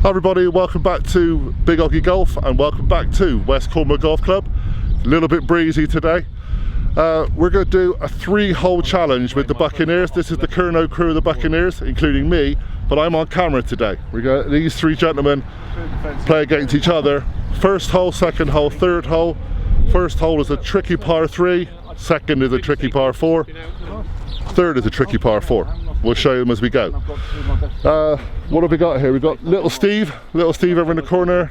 Hi everybody, welcome back to Big Oggie Golf and welcome back to West Cornwall Golf Club. A little bit breezy today. We're going to do a 3-hole challenge with the Buccaneers. This is the KERNOW crew of the Buccaneers, including me, but I'm on camera today. We're going to, these 3 gentlemen play against each other. First hole, second hole, third hole. First hole is a tricky par 3, second is a tricky par 4, third is a tricky par 4. We'll show them as we go. What have we got here? We've got little Steve over in the corner.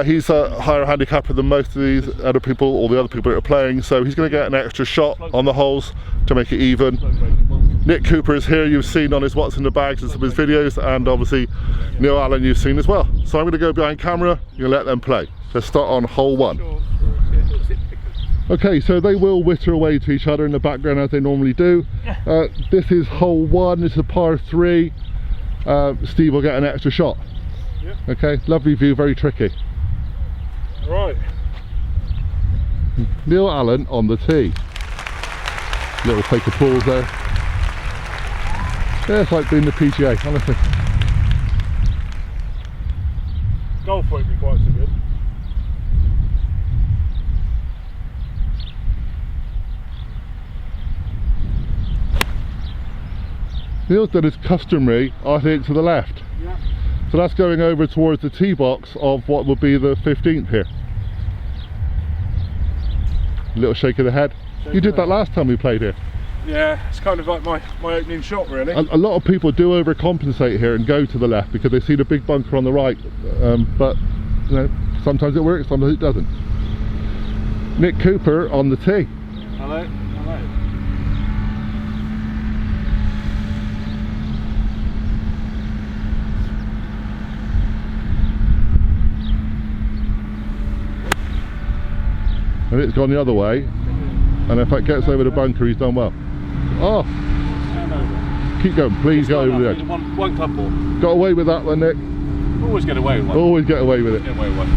He's a higher handicapper than most of these other people, all the other people that are playing, so he's going to get an extra shot on the holes to make it even. Nick Cooper is here, you've seen on his What's in the Bags and some of his videos, and obviously Neil Allen you've seen as well. So I'm going to go behind camera, you're going to let them play. Let's start on hole 1. Okay, so they will witter away to each other in the background as they normally do. This is hole 1, this is a par 3. Steve will get an extra shot. Okay, lovely view, very tricky. Right. Neil Allen on the tee. Little take a pause there. Yeah, it's like being the PGA, honestly. Golf won't be quite so good. Neil's done his customary, I think, to the left. Yeah. So that's going over towards the tee box of what will be the 15th here. A little shake of the head. You did that last time we played here. Yeah, it's kind of like my opening shot, really. A lot of people do overcompensate here and go to the left because they see the big bunker on the right. But you know, sometimes it works, sometimes it doesn't. Nick Cooper on the tee. Hello. Hello. And it's gone the other way, and if it gets over the bunker he's done well. Oh! Keep going, please go over there. One club ball. Got away with that one, Nick. Always get away with one. Always get away with it. Get away with one.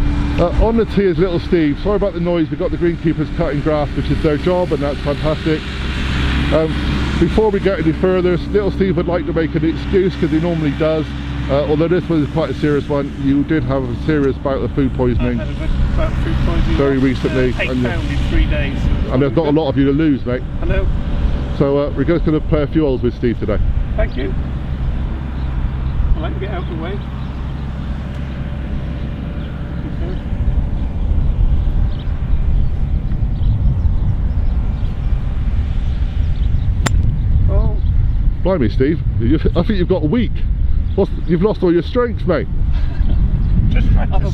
On the tee is little Steve. Sorry about the noise, we've got the greenkeepers cutting grass, which is their job, and that's fantastic. Before we get any further, little Steve would like to make an excuse, because he normally does. Although this was quite a serious one, you did have a serious bout of food poisoning. I had a bout of food poisoning very recently. 8 pounds in 3 days. And there's not a lot of you to lose, mate. I know. So we're just going to play a few holes with Steve today. Thank you. I'd like to get out of the way. Oh, blimey, Steve! I think you've got a week. You've lost all your strength, mate.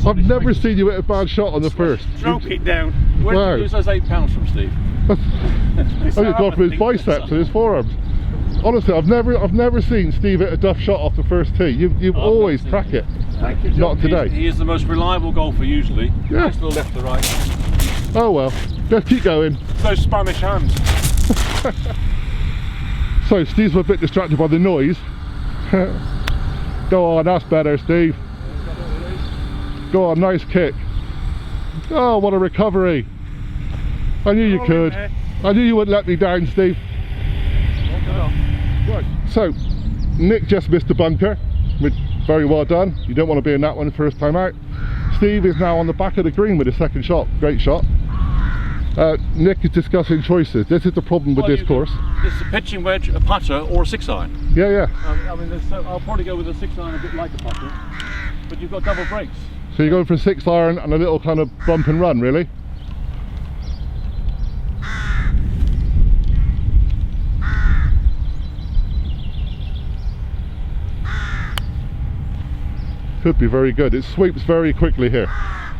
I've never seen you hit a bad shot on the first. Stroke it down. Where did you lose those 8 pounds from, Steve? I think it's gone from his biceps and his forearms. Honestly, I've never seen Steve hit a duff shot off the first tee. You've always cracked it. Thank you, Not today. He is the most reliable golfer usually. Yeah. To the left, the right. Oh well, just keep going. Those Spanish hands. So Steve's a bit distracted by the noise. Go on, that's better, Steve. Go on, nice kick. Oh, what a recovery. I knew you could. I knew you wouldn't let me down, Steve. Right, so Nick just missed the bunker, which very well done. You don't want to be in that one first time out. Steve is now on the back of the green with his second shot. Great shot. Nick is discussing choices. This is the problem with this course. It's a pitching wedge, a putter, or a 6-iron. Yeah, yeah. I mean, I'll probably go with a 6-iron a bit like a putter, but you've got double brakes. So you're going for a 6-iron and a little kind of bump and run, really? Could be very good. It sweeps very quickly here.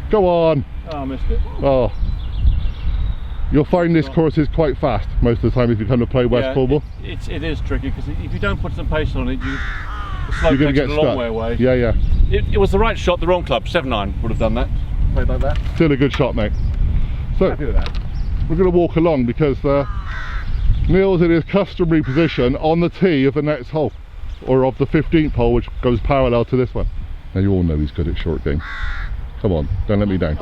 Go on. Oh, I missed it. Oh. You'll find this course is quite fast most of the time if you come to play West Cornwall. It is tricky because if you don't put some pace on it, the slope you're going to takes get a long stuck. way away. Yeah, yeah. It was the right shot, the wrong club. 7-iron would have done that. Played like that. Still a good shot, mate. So Happy with that. we're going to walk along because Neil's in his customary position on the tee of the next hole, or of the 15th hole, which goes parallel to this one. Now you all know he's good at short game. Come on, don't let me down.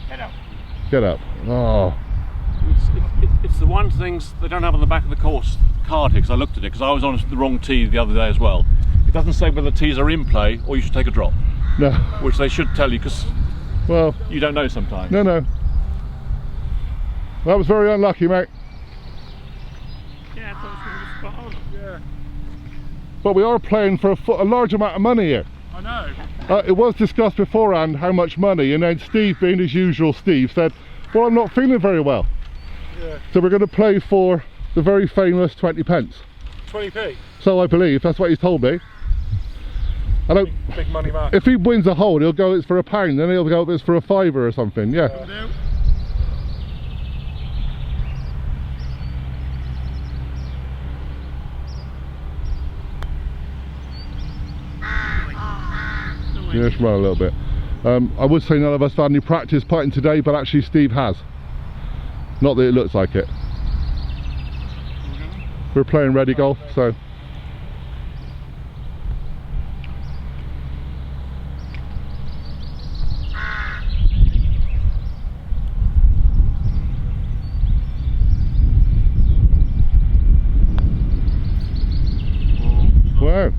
Get up. Get up. Oh. It's the one things they don't have on the back of the course card here, because I looked at it, because I was on the wrong tee the other day as well. It doesn't say whether tees are in play or you should take a drop. No. Which they should tell you, because Well, you don't know sometimes. no. That was very unlucky, mate. Yeah, I thought it was spot on. Yeah. But we are playing for a large amount of money here. I know. It was discussed beforehand how much money, and then Steve, being his usual Steve, said, well, I'm not feeling very well. Yeah. So we're going to play for the very famous 20 pence. 20p. So I believe, that's what he's told me. I don't, Big money match. if he wins a hole, he'll go it's for £1, then he'll go it's for a fiver or something, yeah. Yeah, let's run a little bit. I would say none of us had any practice putting today, but actually Steve has. Not that it looks like it. We're playing ready golf, so. Wow.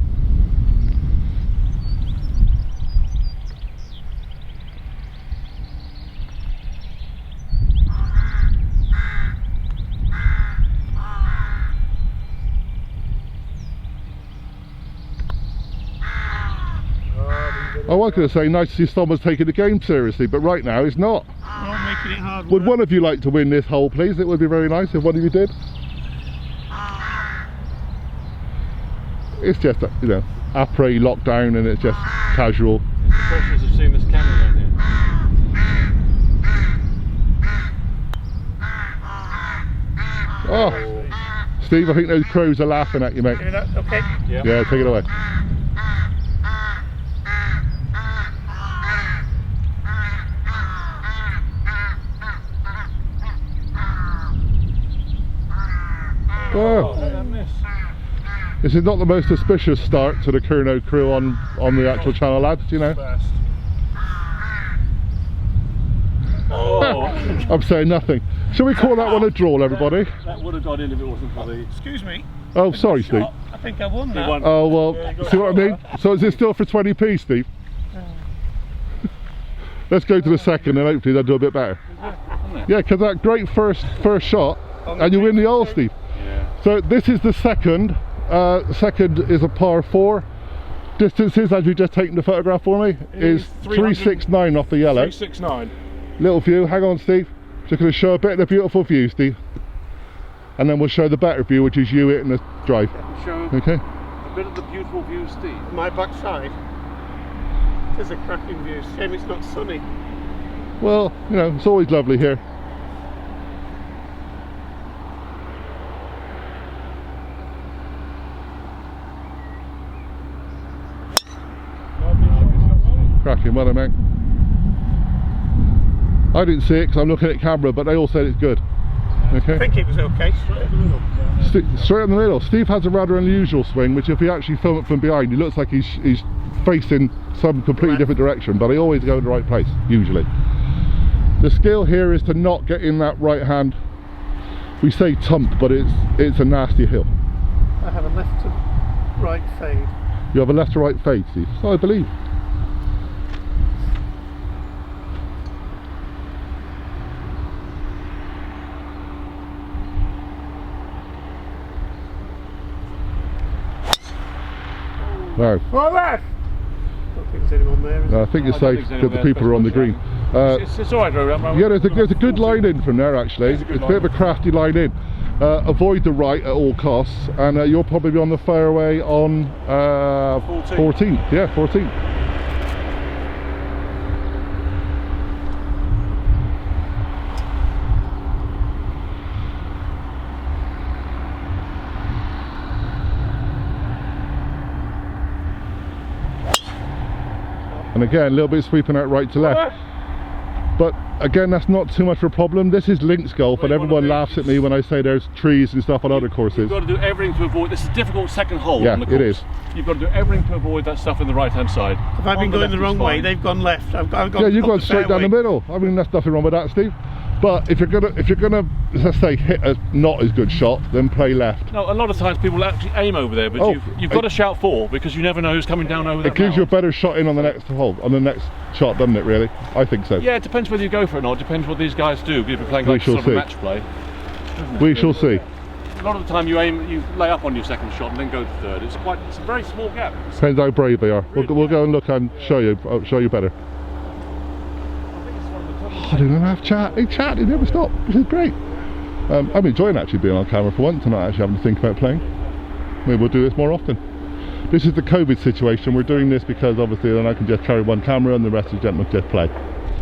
I was going to say nice to see someone's taking the game seriously, but right now it's not. Not making it hard Would work. one of you like to win this hole, please? It would be very nice if one of you did. It's just, you know, après lockdown, and it's just casual. Questions of seeing this camera around here. Oh, Steve, I think those crows are laughing at you, mate. Do that, okay. Yeah, take it away. Oh. This is not the most auspicious start to the KERNOW crew on the actual channel, lads, you know. Oh. I'm saying nothing. Shall we call that one a draw, everybody? That would have gone in if it wasn't for the... Excuse me. Oh, sorry, Steve. I think I won that. Oh, well, see what I mean? So is it still for 20p, Steve? Let's go to the second and hopefully they'll do a bit better. Yeah, because that great first shot, and you win the hole, Steve. Yeah. So this is the second. Second is a par 4. Distances, as you've just taken the photograph for me, is 369 off the yellow. 369. Little view, hang on, Steve. Just going to show a bit of the beautiful view, Steve. And then we'll show the better view, which is you hitting the drive. Show Okay. a bit of the beautiful view, Steve. My backside. It is a cracking view. Shame it's not sunny. Well, you know, it's always lovely here. Cracking, well done, mate. I didn't see it because I'm looking at camera, but they all said it's good. Okay. I think it was okay. Straight in the middle. Straight in the middle. Steve has a rather unusual swing, which if you actually film it from behind, he looks like he's facing some completely different direction, but he always go in the right place, usually. The skill here is to not get in that right hand. We say tump, but it's a nasty hill. I have a left to right fade. You have a left to right fade, Steve. So I believe. No. Well, left! I don't think there's anyone there, is I think you're safe because the people are on the green. It's alright, Yeah, there's a good line in from there actually. It's a bit of a crafty line in. Avoid the right at all costs, and you'll probably be on the fairway on 14. Yeah, 14. And again, a little bit sweeping out right to left. But again, that's not too much of a problem. This is links golf, and everyone laughs at me when I say there's trees and stuff on other courses. You've got to do everything to avoid. This is a difficult second hole on the course. Yeah, it is. You've got to do everything to avoid that stuff in the right-hand side. If I've been going the wrong way, they've gone left. I've gone Yeah, you've up gone the straight down the fairway. middle. I mean, there's nothing wrong with that, Steve. But if you're gonna let's say hit a not as good shot, then play left. No, a lot of times people actually aim over there, but you've got to shout 4 because you never know who's coming down over there. It gives you a better shot in on the next hole, on the next shot, doesn't it? Really, I think so. Yeah, it depends whether you go for it or not. It depends what these guys do. If you're playing like sort of a match play, we shall see. A lot of the time you lay up on your second shot and then go to third. It's a very small gap. Depends how brave they are. We'll go and look and show you. I'll show you better. I don't have chat. They chat. They never stop. This is great. I'm enjoying actually being on camera for once and not actually having to think about playing. Maybe we'll do this more often. This is the COVID situation. We're doing this because obviously then I can just carry one camera and the rest of the gentlemen just play.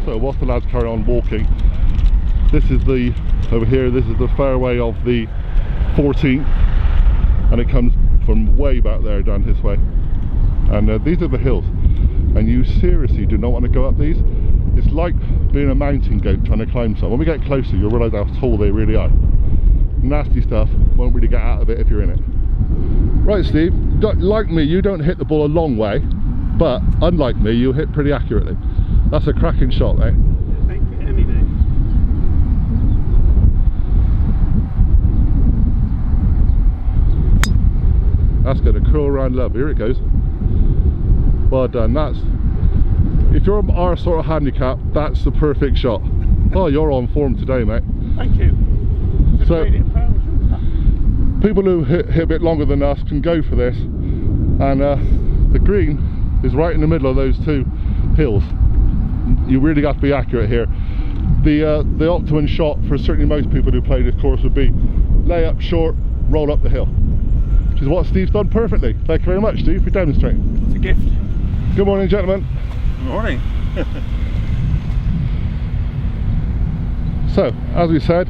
So whilst the lads carry on walking, this is over here, this is the fairway of the 14th, and it comes from way back there down this way. And these are the hills, and you seriously do not want to go up these. It's like being a mountain goat trying to climb some. When we get closer, you'll realise how tall they really are. Nasty stuff, won't really get out of it if you're in it. Right, Steve, like me, you don't hit the ball a long way, but unlike me, you hit pretty accurately. That's a cracking shot, eh? Thank you, any day. That's going to curl around love. Here it goes. Well done. If you're our sort of handicap, that's the perfect shot. Oh, you're on form today, mate. Thank you. So people who hit a bit longer than us can go for this, and the green is right in the middle of those two hills. You really got to be accurate here. The optimum shot for certainly most people who play this course would be lay up short, roll up the hill, which is what Steve's done perfectly. Thank you very much, Steve, for demonstrating. It's a gift. Good morning, gentlemen. Good morning. So, as we said,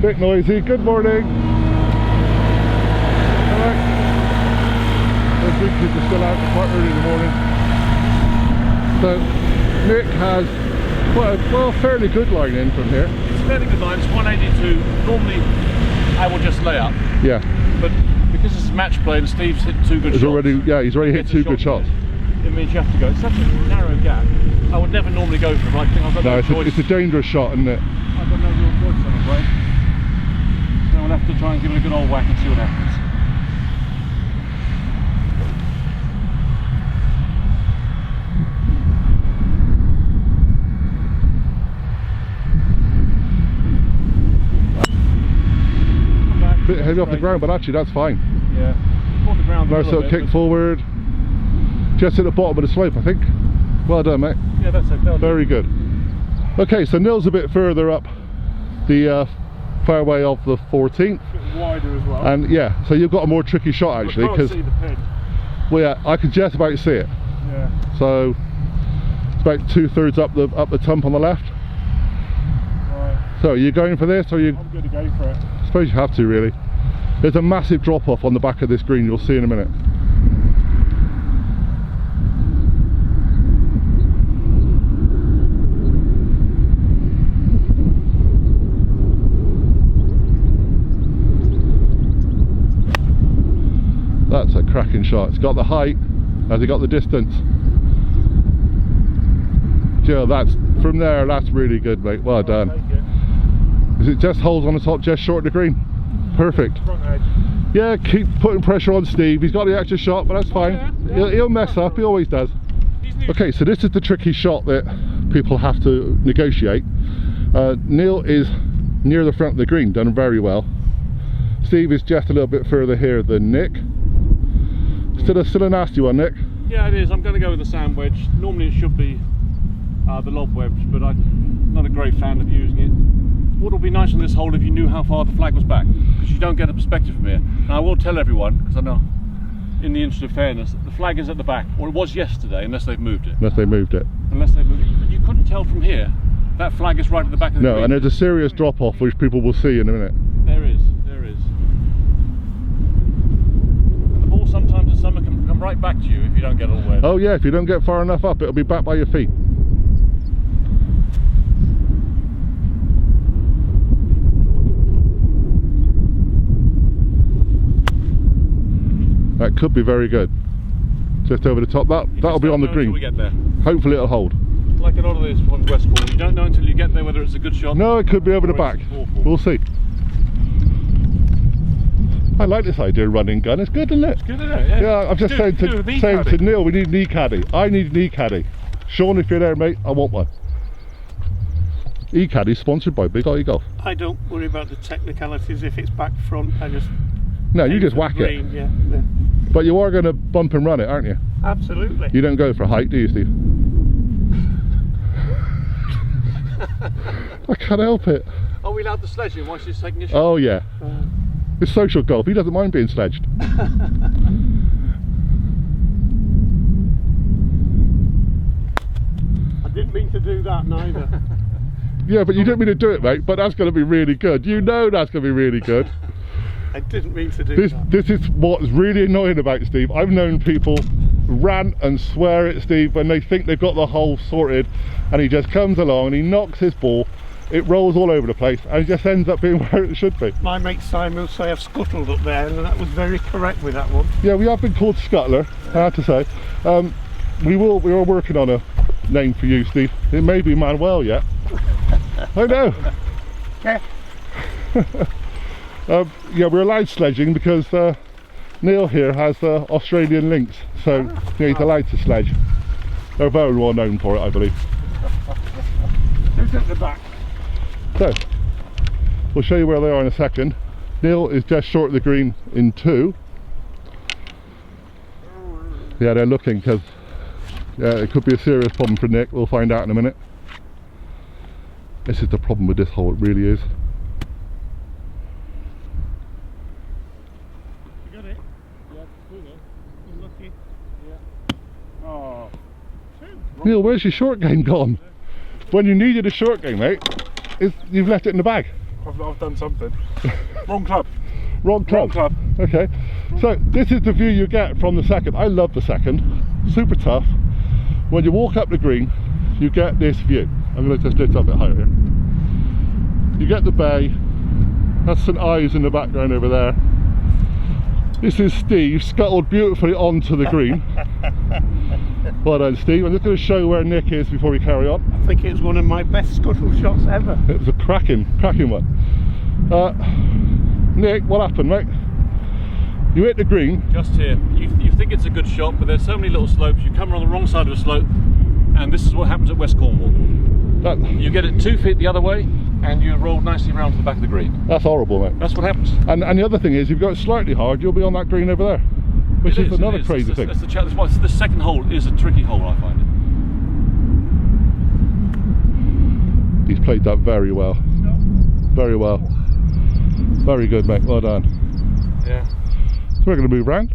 bit noisy. Good morning. Alright. The big kids are still out quite early in the morning. So, Nick has quite a fairly good line in from here. It's a fairly good line. It's 182. Normally, I will just lay up. Yeah. But because it's match play and Steve's hit 2 good shots. He's already hit 2 good shots. It means you have to go. It's such a narrow gap. I would never normally go for it, but I think I've got no choice. It's a dangerous shot, isn't it? I've got no real choice, I'm afraid. So we'll have to try and give it a good old whack and see what happens. Bit heavy off the ground, but actually that's fine. Yeah. Off the ground. Nice little kick forward. Just at the bottom of the slope, I think. Well done, mate. Yeah, that's it. Very good. Okay, so Neil's a bit further up the fairway of the 14th. A bit wider as well. And yeah, so you've got a more tricky shot actually, because see the pin. well, yeah, I could just about see it. Yeah. So it's about 2/3 up the tump on the left. Right. So are you going for this, or are you? I'm going to go for it. I suppose you have to really. There's a massive drop off on the back of this green. You'll see in a minute. That's a cracking shot. It's got the height, has it got the distance? Joe, that's from there, that's really good, mate. Well done. Is it just holes on the top, just short of the green? Perfect. Front edge. Yeah, keep putting pressure on Steve. He's got the extra shot, but that's fine. He'll mess up, he always does. Okay, so this is the tricky shot that people have to negotiate. Neil is near the front of the green, done very well. Steve is just a little bit further here than Nick. Still a nasty one, Nick. Yeah, it is. I'm going to go with the sand wedge. Normally it should be the lob wedge, but I'm not a great fan of using it. What would be nice on this hole if you knew how far the flag was back, because you don't get a perspective from here. Now I will tell everyone, because I know, in the interest of fairness, the flag is at the back, or it was yesterday, unless they've moved it. Unless they moved it. Unless they've moved it. You couldn't tell from here. That flag is right at the back of the green. No, and there's a serious drop off, which people will see in a minute. There is. And the ball sometimes in summer can come right back to you if you don't get all wet. Oh yeah, if you don't get far enough up, it'll be back by your feet. That could be very good. Just over the top. That'll be on the green. We get there. Hopefully it'll hold. like a lot of these ones West Cornwall, you don't know until you get there whether it's a good shot. No, it could be over the or back. it's awful. We'll see. I like this idea of running gun. It's good, isn't it? It's good, isn't it? Yeah, I'm just saying to Neil, we need an e-caddy. I need an e-caddy. Sean, if you're there, mate, I want one. E-caddy sponsored by Big OGGIE Golf. I don't worry about the technicalities. If it's back front, I just No, you just whack green, it. Yeah. But you are going to bump and run it, aren't you? Absolutely. You don't go for height, do you, Steve? I can't help it. Are we allowed to sledge him while she's taking a shot? Oh yeah. It's social golf. He doesn't mind being sledged. I didn't mean to do that neither. Yeah, but you didn't mean to do it, mate. But that's going to be really good. You know that's going to be really good. I didn't mean to do that. This is what's really annoying about Steve. I've known people rant and swear at Steve when they think they've got the hole sorted, and he just comes along and he knocks his ball. It rolls all over the place and it just ends up being where it should be. My mate Simon will say I've scuttled up there, and that was very correct with that one. Yeah, we have been called Scuttler, I have to say. We are working on a name for you, Steve. It may be Manuel yet. I know. Yeah. Yeah, we're allowed sledging because Neil here has Australian links, so yeah, he's allowed to sledge. They're very well known for it, I believe. Who's at the back? So, we'll show you where they are in a second. Neil is just short of the green in 2. Yeah, they're looking because it could be a serious problem for Nick. We'll find out in a minute. This is the problem with this hole, it really is. You got it? Yeah, you're lucky. Yeah. Oh. Neil, where's your short game gone? When you needed a short game, mate, you've left it in the bag. I've done something. Wrong club. Wrong club. Wrong club. Okay, so this is the view you get from the second. I love the second, super tough. When you walk up the green, you get this view. I'm going to just lift up a bit higher here. You get the bay, that's St Ives in the background over there. This is Steve, scuttled beautifully onto the green. Well done, Steve. I'm just going to show where Nick is before we carry on. I think it was one of my best scuttle shots ever. It was a cracking one. Nick, what happened, mate? You hit the green. Just here. You think it's a good shot, but there's so many little slopes. You come on the wrong side of a slope, and this is what happens at West Cornwall. You get it 2 feet the other way, and you roll nicely around to the back of the green. That's horrible, mate. That's what happens. And the other thing is, if you go it slightly hard, you'll be on that green over there, which is another crazy thing. That's the challenge. Well, the second hole is a tricky hole, I find it. He's played that very well. Very well. Very good, mate. Well done. Yeah. So we're going to move around.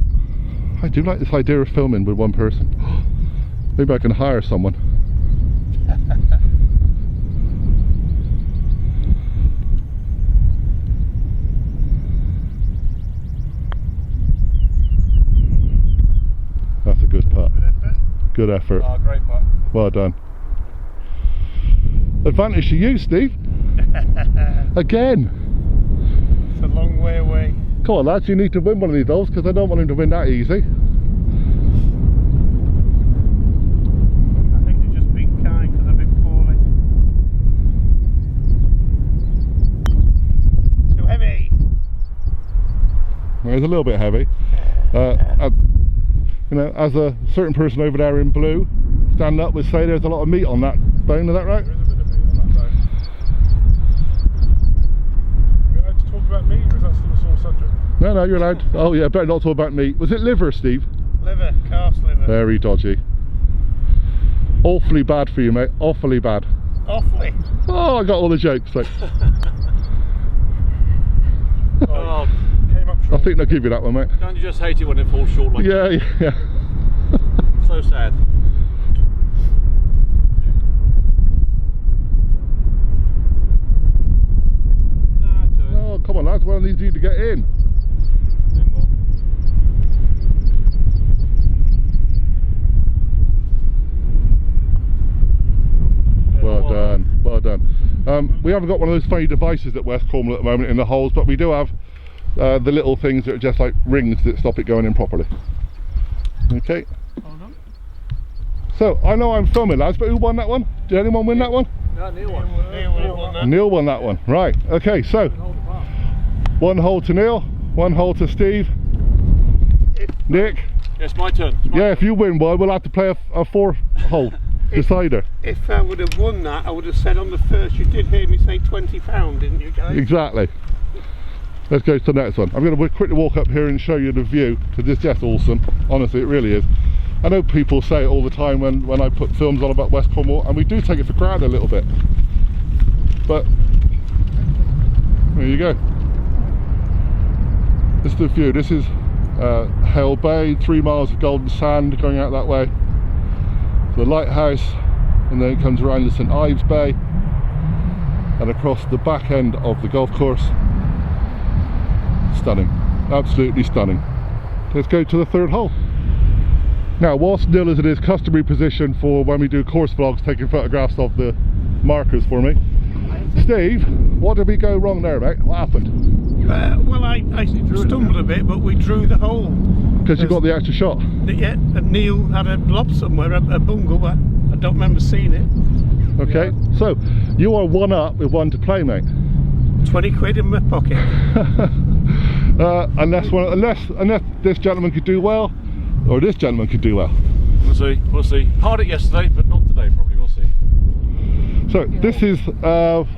I do like this idea of filming with one person. Maybe I can hire someone. That's a good putt. Good effort. Oh, great putt. Well done. Advantage to you, Steve. Again. It's a long way away. Come on, lads, you need to win one of these holes because I don't want him to win that easy. I think they're just being kind because I've been poorly. Too heavy. Well, it's a little bit heavy. You know, as a certain person over there in blue, stand up, would say there's a lot of meat on that bone. Is that right? There is a bit of meat on that bone. Are you allowed to talk about meat, or is that still a sore subject? No, you're allowed. Oh yeah, better not talk about meat. Was it liver, Steve? Liver, calf liver. Very dodgy. Awfully bad for you, mate. Awfully bad. Awfully. Oh, I got all the jokes. Like. Oh, I think they'll give you that one, mate. don't you just hate it when it falls short like that? Yeah. So sad. Oh, come on, lads. One of these need to get in. Well done, well done. We haven't got one of those funny devices at West Cornwall at the moment in the holes, but we do have the little things that are just like rings that stop it going in properly. Okay. Hold on. So, I know I'm filming, lads, but who won that one? Did anyone win that one? No, Neil won. Neil won that one. Right. Okay. So, one hole to Neil, one hole to Steve. Nick. It's my turn. Yeah, if you win one, we'll have to play a 4-hole decider. If I would have won that, I would have said on the first, you did hear me say £20, didn't you guys? Exactly. Let's go to the next one. I'm going to quickly walk up here and show you the view, because it's just awesome. Honestly, it really is. I know people say it all the time when I put films on about West Cornwall, and we do take it for granted a little bit. But there you go. This is the view. This is Hale Bay, 3 miles of golden sand going out that way. The lighthouse, and then it comes around to St Ives Bay and across the back end of the golf course. Stunning, absolutely stunning. Let's go to the 3rd hole. Now, whilst Neil is in his customary position for when we do course vlogs, taking photographs of the markers for me, Steve, what did we go wrong there, mate? What happened? Well, I stumbled a bit, but we drew the hole. Because you got the extra shot? Yeah, and Neil had a blob somewhere, a bungle, but I don't remember seeing it. Okay, so you are 1 up with 1 to play, mate. 20 quid in my pocket. Unless this gentleman could do well, or this gentleman could do well. We'll see, we'll see. Hard it yesterday, but not today probably, we'll see. So this is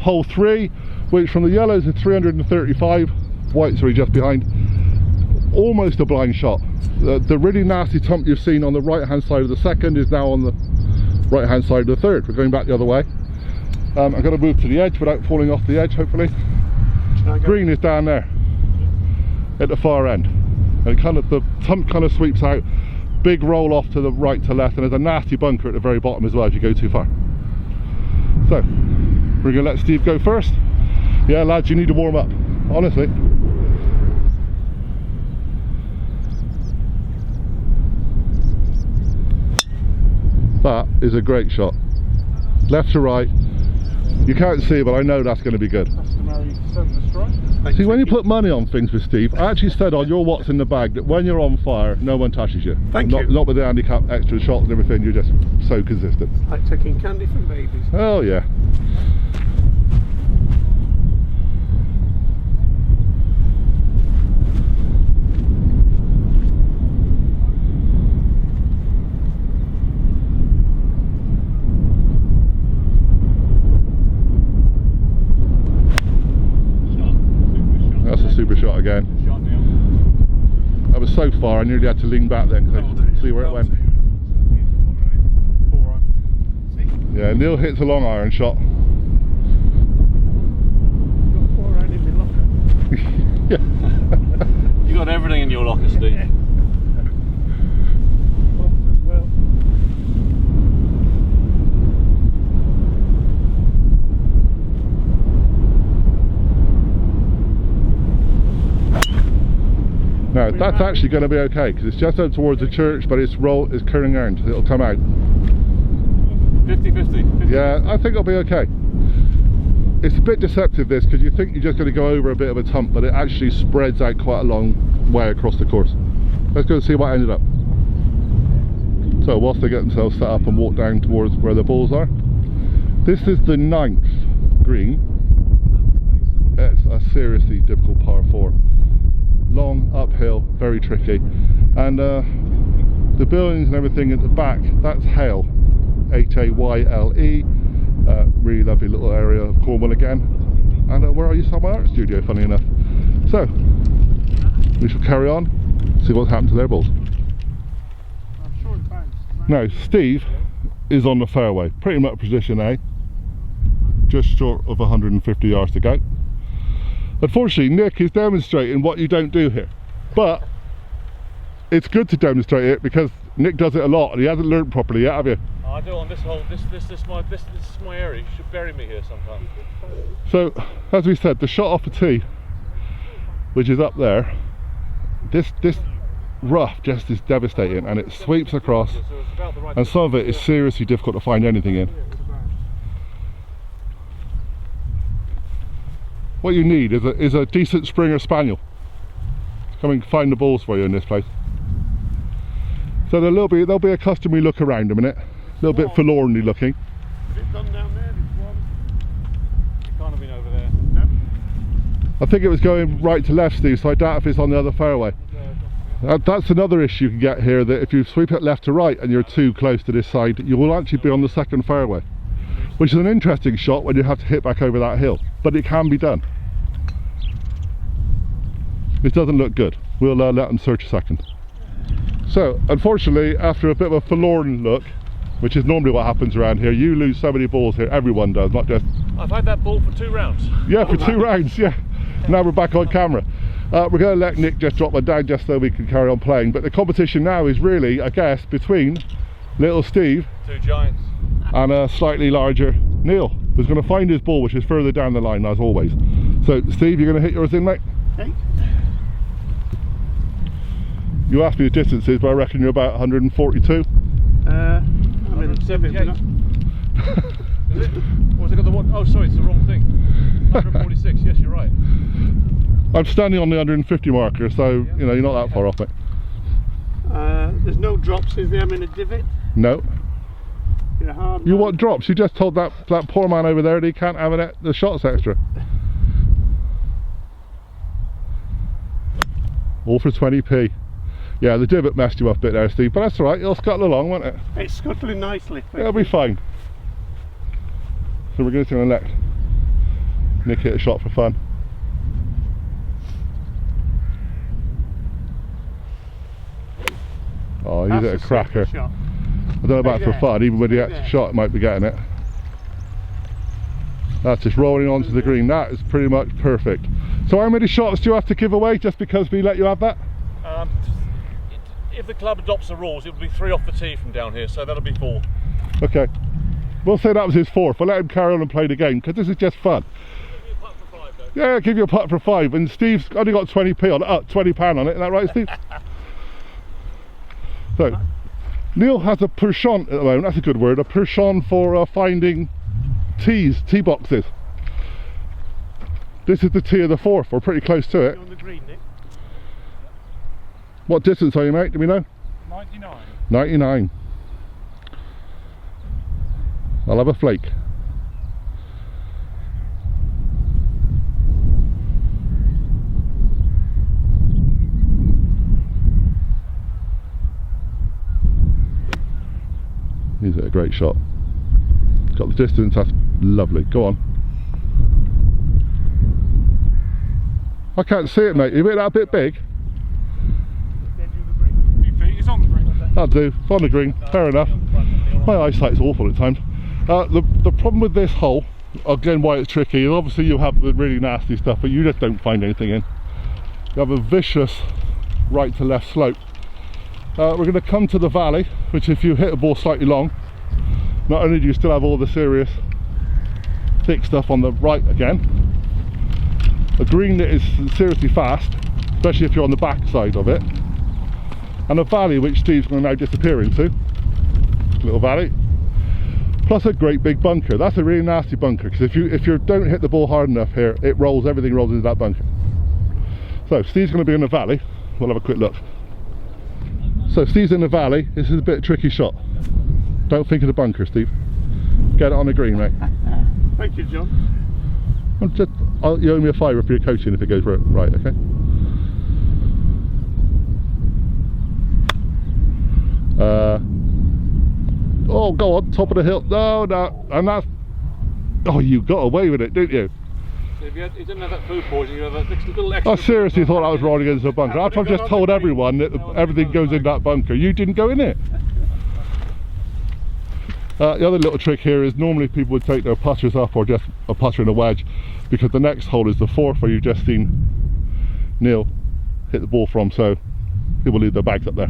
hole 3, which from the yellows is 335, whites are just behind. Almost a blind shot. The really nasty tump you've seen on the right hand side of the 2nd is now on the right hand side of the 3rd. We're going back the other way. I'm going to move to the edge without falling off the edge, hopefully. Green is down there at the far end, and it the tump kind of sweeps out, big roll off to the right to left, and there's a nasty bunker at the very bottom as well if you go too far. So we're going to let Steve go first. Yeah, lads, you need to warm up, honestly. That is a great shot, left to right. You can't see, but I know that's going to be good. See, when you put money on things with Steve, I actually said on your What's in the Bag that when you're on fire, no one touches you. Thank you. Not with the handicap extra shots and everything, you're just so consistent. Like taking candy from babies. Oh yeah. Super shot again. I was so far I nearly had to lean back then because I could see where it went. Yeah, Neil hits a long iron shot. Yeah. You got everything in your locker, Steve. Now that's actually going to be okay because it's just out towards the church, but it's curling around. It'll come out. 50-50. Yeah, I think it'll be okay. It's a bit deceptive this because you think you're just going to go over a bit of a tump, but it actually spreads out quite a long way across the course. Let's go and see what ended up. So whilst they get themselves set up and walk down towards where the balls are, this is the 9th green. It's a seriously difficult par 4. Long, uphill, very tricky, and the buildings and everything at the back, that's Hale, H-A-Y-L-E, really lovely little area of Cornwall again, and where I used to have my art studio, funny enough. So we shall carry on, see what's happened to their balls. Now Steve is on the fairway, pretty much position A, just short of 150 yards to go. Unfortunately, Nick is demonstrating what you don't do here, but it's good to demonstrate it because Nick does it a lot and he hasn't learned properly yet, have you? Oh, I do on this hole. This is my area. You should bury me here sometime. So, as we said, the shot off the tee, which is up there, this rough just is devastating, and it sweeps across, and some of it is seriously difficult to find anything in. What you need is a decent Springer Spaniel to come and find the balls for you in this place. So there'll be a customary look around a minute, a little bit forlornly looking. If it gone down there? This one? It can't have been over there. No? I think it was going right to left, Steve, so I doubt if it's on the other fairway. That's another issue you can get here, that if you sweep it left to right and you're too close to this side, you will actually be on the second fairway, which is an interesting shot when you have to hit back over that hill, but it can be done. It doesn't look good. We'll let them search a second. So, unfortunately, after a bit of a forlorn look, which is normally what happens around here, you lose so many balls here, everyone does, not just... I've had that ball for 2 rounds. Yeah, for 2 rounds, yeah. Now we're back on camera. We're going to let Nick just drop one down just so we can carry on playing, but the competition now is really, I guess, between little Steve, 2 giants, and a slightly larger Neil, who's going to find his ball, which is further down the line as always. So Steve, you're going to hit yours in, mate? Okay. You asked me the distances, but I reckon you're about 142. I'm in 78. Is it? Or has it got the one? Oh, sorry, it's the wrong thing. 146, yes, you're right. I'm standing on the 150 marker, so you know, you're not that far off it. There's no drops, is there? I'm in a divot. No. You're a hard You man. want drops? You just told that poor man over there that he can't have the shots extra. All for 20p. Yeah, the divot messed you up a bit there, Steve, but that's alright, it'll scuttle along, won't it? It's scuttling nicely. It'll be fine. So we're going to let Nick hit a shot for fun. Oh, he's hit a cracker. Shot. I don't know about for fun, even with the extra shot it might be getting it. That's just rolling onto the green. That is pretty much perfect. So how many shots do you have to give away just because we let you have that? If the club adopts the rules, it will be 3 off the tee from down here, so that'll be 4. Okay. We'll say that was his 4th. We'll let him carry on and play the game because this is just fun. Give me a putt for 5 though. Yeah, I'll give you a putt for 5, and Steve's only got 20p on it, £20 on it, isn't that right, Steve? So, Neil has a penchant at the moment, that's a good word, a penchant for finding tee boxes. This is the tee of the 4th, we're pretty close to it. You're on the green, Nick. What distance are you, mate? Do we know? 99. 99. I'll have a flake. He's a great shot. Got the distance, that's lovely. Go on. I can't see it, mate. You made that a bit big. It's on the green. That'll do. It's on the green. Fair enough. My eyesight's awful at times. The problem with this hole, again why it's tricky, is obviously you have the really nasty stuff, but you just don't find anything in. You have a vicious right to left slope. We're going to come to the valley, which if you hit a ball slightly long, not only do you still have all the serious thick stuff on the right again, a green that is seriously fast, especially if you're on the back side of it, and a valley which Steve's going to now disappear into, little valley, plus a great big bunker. That's a really nasty bunker, because if you don't hit the ball hard enough here, everything rolls into that bunker. So Steve's going to be in the valley. We'll have a quick look. So Steve's in the valley. This is a bit of a tricky shot. Don't think of the bunker, Steve. Get it on the green, mate. Thank you, John. You owe me a £5 for your coaching if it goes right, okay? Oh, go on, top of the hill. No, and that's... Oh, you got away with it, didn't you? So if you didn't have that food poisoning, you have a little extra... I seriously thought I was rolling into a bunker. After I've just told everyone that everything goes in that bunker, you didn't go in it. The other little trick here is normally people would take their putters up or just a putter and a wedge, because the next hole is the 4th where you've just seen Neil hit the ball from, so people leave their bags up there.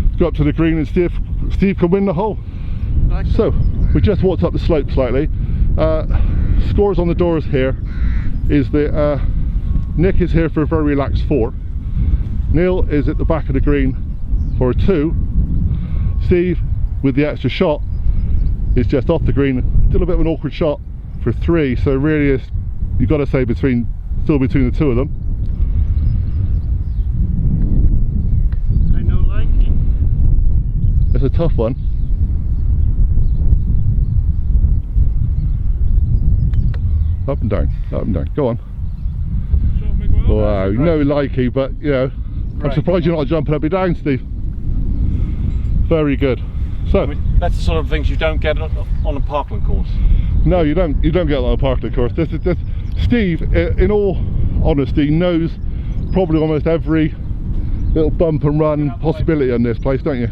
Let's go up to the green and see if Steve can win the hole. So we just walked up the slope slightly. Scores on the doors here is that Nick is here for a very relaxed 4. Neil is at the back of the green for a 2. Steve, with the extra shot, is just off the green. Still a bit of an awkward shot for 3. So really, is you've got to say still between the 2 of them. I know, like it. It's a tough one. Up and down, up and down. Go on. Wow, no likey, but you know, I'm surprised you're not jumping up and down, Steve. Very good. So that's the sort of things you don't get on a parkland course. No, you don't get that on a parkland course. This Steve, in all honesty, knows probably almost every little bump and run possibility on this place, don't you?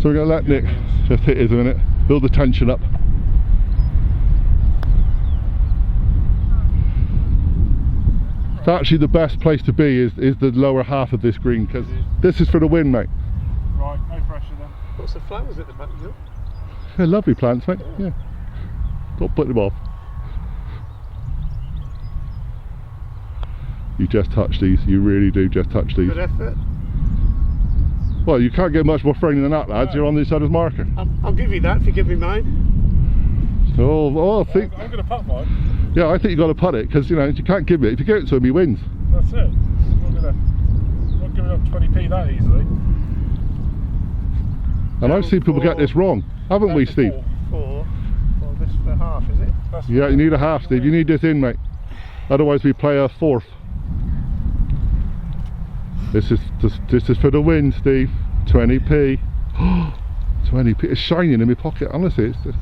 So we're going to let Nick just hit his a minute, build the tension up. It's actually the best place to be is the lower half of this green, because this is for the win, mate. Right, no pressure then. What's the flowers at the back, Jill? Yeah, lovely plants, mate. Yeah. Don't put them off. You just touch these. You really do just touch these. Good effort. Well, you can't get much more friendly than that, lads. You're on this side of the marker. I'll give you that if you give me mine. Oh, I think. I'm going to putt mine. Yeah, I think you've got to putt it, because you know you can't give it. If you give it to him, he wins. That's it. I'm not giving up 20p that easily. And I've seen people get this wrong, haven't we, Steve? Four. Well, this for half, is it? That's Yeah, you need a half, Steve. You need this in, mate. Otherwise, we play a fourth. This is for the win, Steve. 20p. 20p. It's shining in my pocket. Honestly, it's just.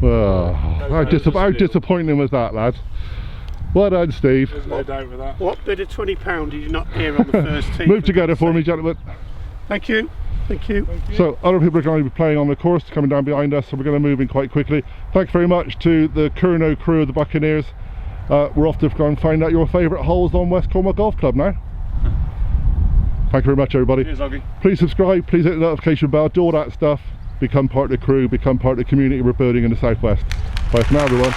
Oh, how disappointing was that, lads? Well done, Steve. There's no doubt with that. What bit of £20 did you not hear on the first tee? Move together for me, gentlemen. Thank you. Thank you. So other people are going to be playing on the course coming down behind us, so we're going to move in quite quickly. Thanks very much to the KERNOW crew of the Buccaneers. We're off to go and find out your favourite holes on West Cornwall Golf Club now. Thank you very much, everybody. Cheers, Oggie. Please subscribe, please hit the notification bell, do all that stuff. Become part of the crew, become part of the community we're building in the southwest. Bye for now, everyone.